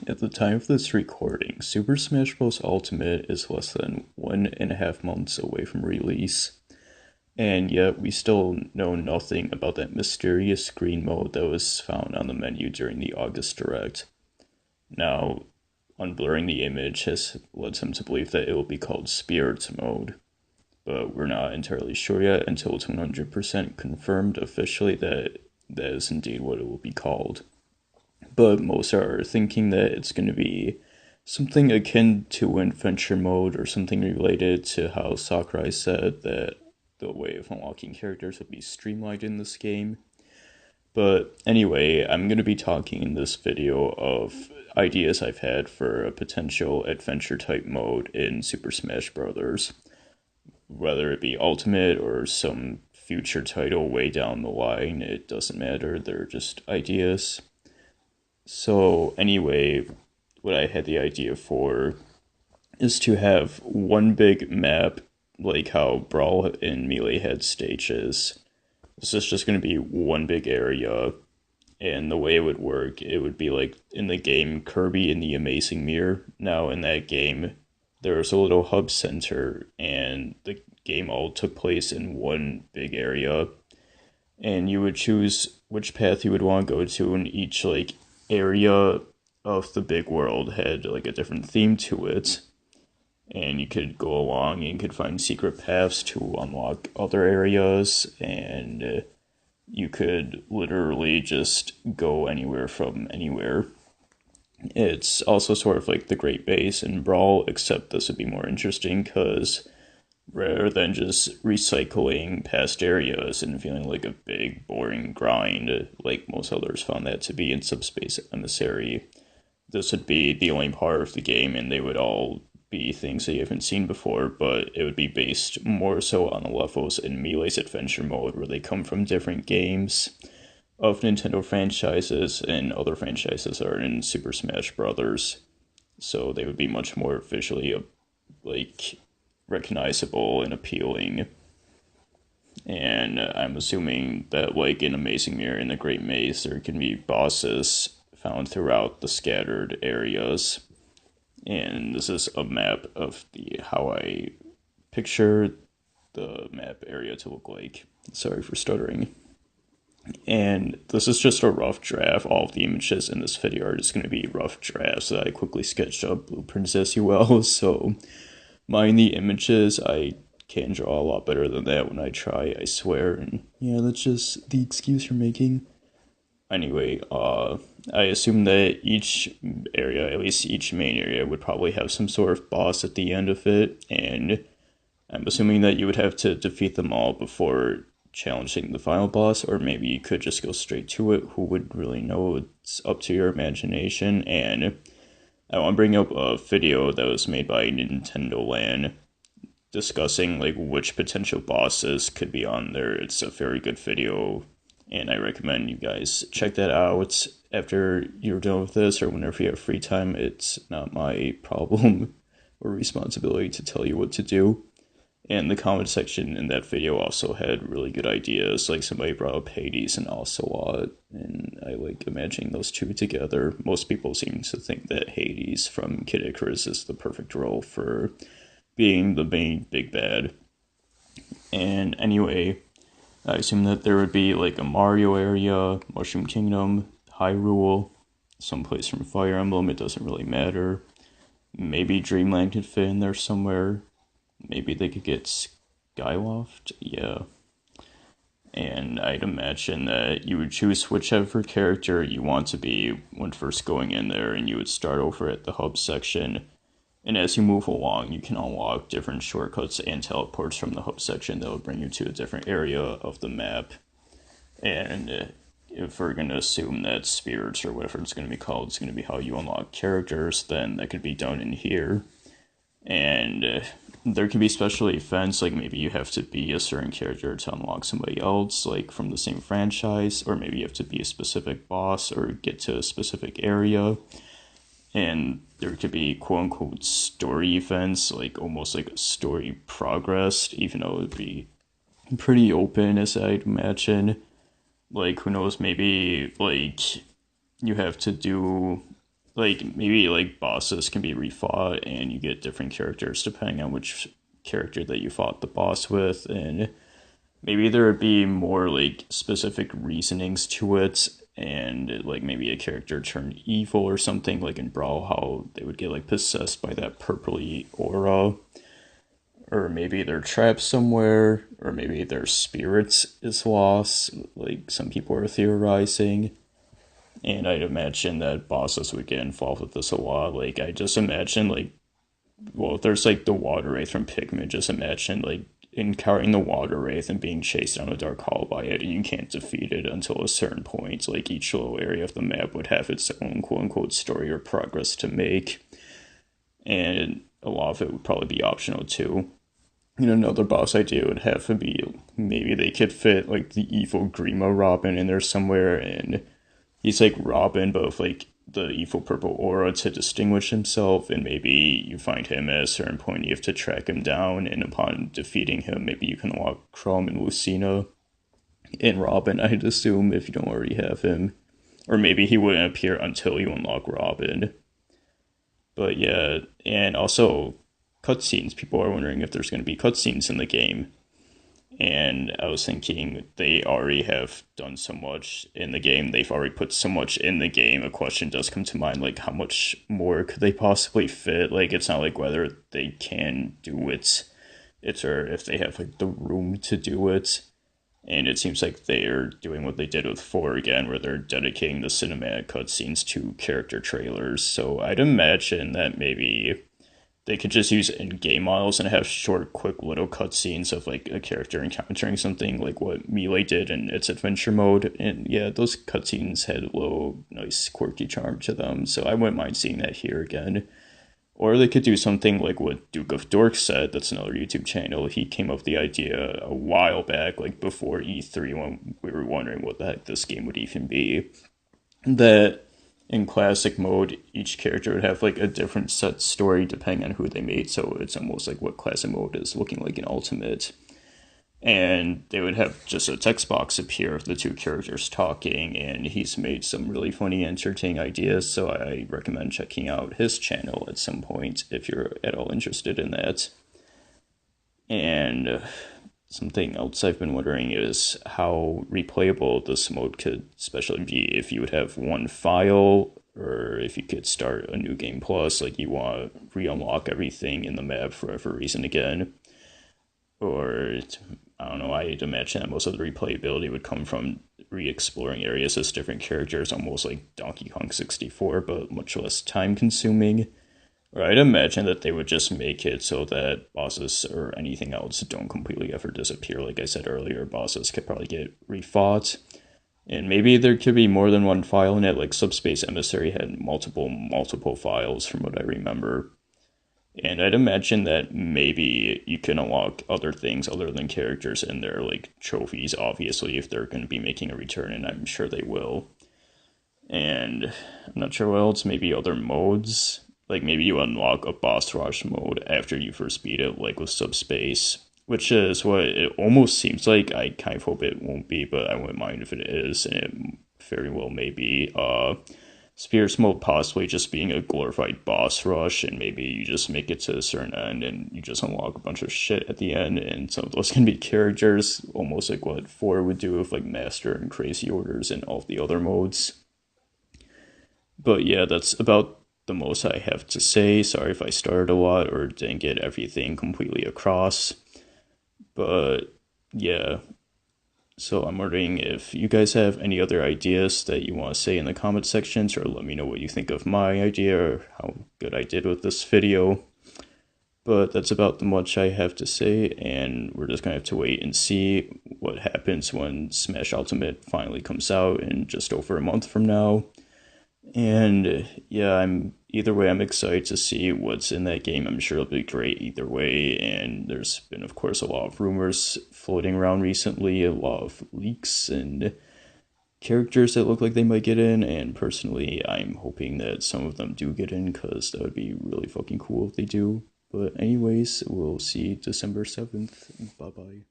At the time of this recording, Super Smash Bros. Ultimate is less than 1.5 months away from release, and yet we still know nothing about that mysterious green mode that was found on the menu during the August Direct. Now, unblurring the image has led some to believe that it will be called Spirits Mode, but we're not entirely sure yet until it's 100% confirmed officially that that is indeed what it will be called. But most are thinking that it's going to be something akin to adventure mode or something related to how Sakurai said that the way of unlocking characters would be streamlined in this game. But anyway, I'm going to be talking in this video of ideas I've had for a potential adventure type mode in Super Smash Bros. Whether it be Ultimate or some future title way down the line, it doesn't matter, they're just ideas. So anyway, what I had the idea for is to have one big map, like how Brawl and Melee had stages. This is just going to be one big area, and the way it would work, it would be like in the game Kirby in the Amazing Mirror. Now in that game, there was a little hub center, and the game all took place in one big area, and you would choose which path you would want to go to, and each like area of the big world had like a different theme to it, and you could go along and you could find secret paths to unlock other areas, and you could literally just go anywhere from anywhere. It's also sort of like the Great Base in Brawl, except this would be more interesting because rather than just recycling past areas and feeling like a big, boring grind, like most others found that to be in Subspace Emissary, this would be the only part of the game, and they would all be things that you haven't seen before, but it would be based more so on the levels in Melee's Adventure Mode, where they come from different games of Nintendo franchises, and other franchises are in Super Smash Bros. So they would be much more visually, recognizable and appealing. And I'm assuming that like in Amazing Mirror and the Great Maze, there can be bosses found throughout the scattered areas. And this is a map of how I picture the map area to look like. Sorry for stuttering. And this is just a rough draft. All of the images in this video are just going to be rough drafts that I quickly sketched up blueprints as well. So mind the images, I can draw a lot better than that when I try, I swear. And yeah, that's just the excuse you're making. Anyway, I assume that each area, at least each main area, would probably have some sort of boss at the end of it, and I'm assuming that you would have to defeat them all before challenging the final boss, or maybe you could just go straight to it. Who would really know? It's up to your imagination. And I want to bring up a video that was made by Nintendo Land discussing like which potential bosses could be on there. It's a very good video, and I recommend you guys check that out after you're done with this or whenever you have free time. It's not my problem or responsibility to tell you what to do. And the comment section in that video also had really good ideas. Like somebody brought up Hades and Ocelot, and I like imagining those two together. Most people seem to think that Hades from Kid Icarus is the perfect role for being the main big bad. And anyway, I assume that there would be like a Mario area, Mushroom Kingdom, Hyrule, someplace from Fire Emblem, it doesn't really matter. Maybe Dreamland could fit in there somewhere. Maybe they could get Skyloft, yeah. And I'd imagine that you would choose whichever character you want to be when first going in there, and you would start over at the hub section. And as you move along, you can unlock different shortcuts and teleports from the hub section that will bring you to a different area of the map. And if we're going to assume that spirits, or whatever it's going to be called, is going to be how you unlock characters, then that could be done in here. And there can be special events, like maybe you have to be a certain character to unlock somebody else, like from the same franchise, or maybe you have to be a specific boss or get to a specific area. And there could be quote-unquote story events, like almost like a story progress, even though it would be pretty open, as I'd imagine. Like, who knows, maybe, like, you have to do like maybe like bosses can be refought and you get different characters depending on which character that you fought the boss with, and maybe there would be more like specific reasonings to it, and like maybe a character turned evil or something, like in Brawl, how they would get like possessed by that purpley aura, or maybe they're trapped somewhere, or maybe their spirits is lost, like some people are theorizing. And I'd imagine that bosses would get involved with this a lot. Like, I just imagine, like, well, if there's, like, the Water Wraith from Pikmin, just imagine, like, encountering the Water Wraith and being chased down a dark hall by it, and you can't defeat it until a certain point. Like, each little area of the map would have its own quote-unquote story or progress to make. And a lot of it would probably be optional, too. And another boss idea would have to be, maybe they could fit, like, the evil Grima Robin in there somewhere, and he's like Robin, but with like the evil purple aura to distinguish himself, and maybe you find him at a certain point, you have to track him down, and upon defeating him, maybe you can unlock Chrome and Lucina and Robin, I'd assume, if you don't already have him. Or maybe he wouldn't appear until you unlock Robin. But yeah, and also cutscenes. People are wondering if there's going to be cutscenes in the game. And I was thinking they already have done so much in the game. They've already put so much in the game. A question does come to mind, like, how much more could they possibly fit? Like, it's not like whether they can do it. It's or if they have, like, the room to do it. And it seems like they're doing what they did with 4 again, where they're dedicating the cinematic cutscenes to character trailers. So I'd imagine that maybe they could just use in-game models and have short, quick little cutscenes of like a character encountering something, like what Melee did in its adventure mode. And yeah, those cutscenes had a little nice, quirky charm to them, so I wouldn't mind seeing that here again. Or they could do something like what Duke of Dork said. That's another YouTube channel. He came up with the idea a while back, like before E3, when we were wondering what the heck this game would even be. That in classic mode, each character would have like a different set story depending on who they made, so it's almost like what classic mode is looking like in Ultimate. And they would have just a text box appear of the two characters talking, and he's made some really funny, entertaining ideas, so I recommend checking out his channel at some point if you're at all interested in that. And something else I've been wondering is how replayable this mode could especially be if you would have one file, or if you could start a new game plus, like you want to re-unlock everything in the map for whatever reason again. Or, I don't know, I'd imagine that most of the replayability would come from re-exploring areas as different characters, almost like Donkey Kong 64, but much less time-consuming. Or I'd imagine that they would just make it so that bosses or anything else don't completely ever disappear. Like I said earlier, bosses could probably get refought. And maybe there could be more than one file in it, like Subspace Emissary had multiple files from what I remember. And I'd imagine that maybe you can unlock other things other than characters in there, like trophies, obviously, if they're going to be making a return, and I'm sure they will. And I'm not sure what else, maybe other modes. Like maybe you unlock a boss rush mode after you first beat it, like with Subspace, which is what it almost seems like. I kind of hope it won't be, but I wouldn't mind if it is, and it very well may be. Spirits mode possibly just being a glorified boss rush, and maybe you just make it to a certain end and you just unlock a bunch of shit at the end, and some of those can be characters, almost like what 4 would do with like Master and Crazy Orders and all of the other modes. But yeah, that's about the most I have to say. Sorry if I started a lot or didn't get everything completely across. But yeah. So I'm wondering if you guys have any other ideas that you want to say in the comment sections, or let me know what you think of my idea or how good I did with this video. But that's about the much I have to say, and we're just going to have to wait and see what happens when Smash Ultimate finally comes out in just over a month from now. And yeah, I'm excited to see what's in that game. I'm sure it'll be great either way. And there's been, of course, a lot of rumors floating around recently, a lot of leaks and characters that look like they might get in. And personally, I'm hoping that some of them do get in, because that would be really fucking cool if they do. But anyways, we'll see December 7th. Bye-bye.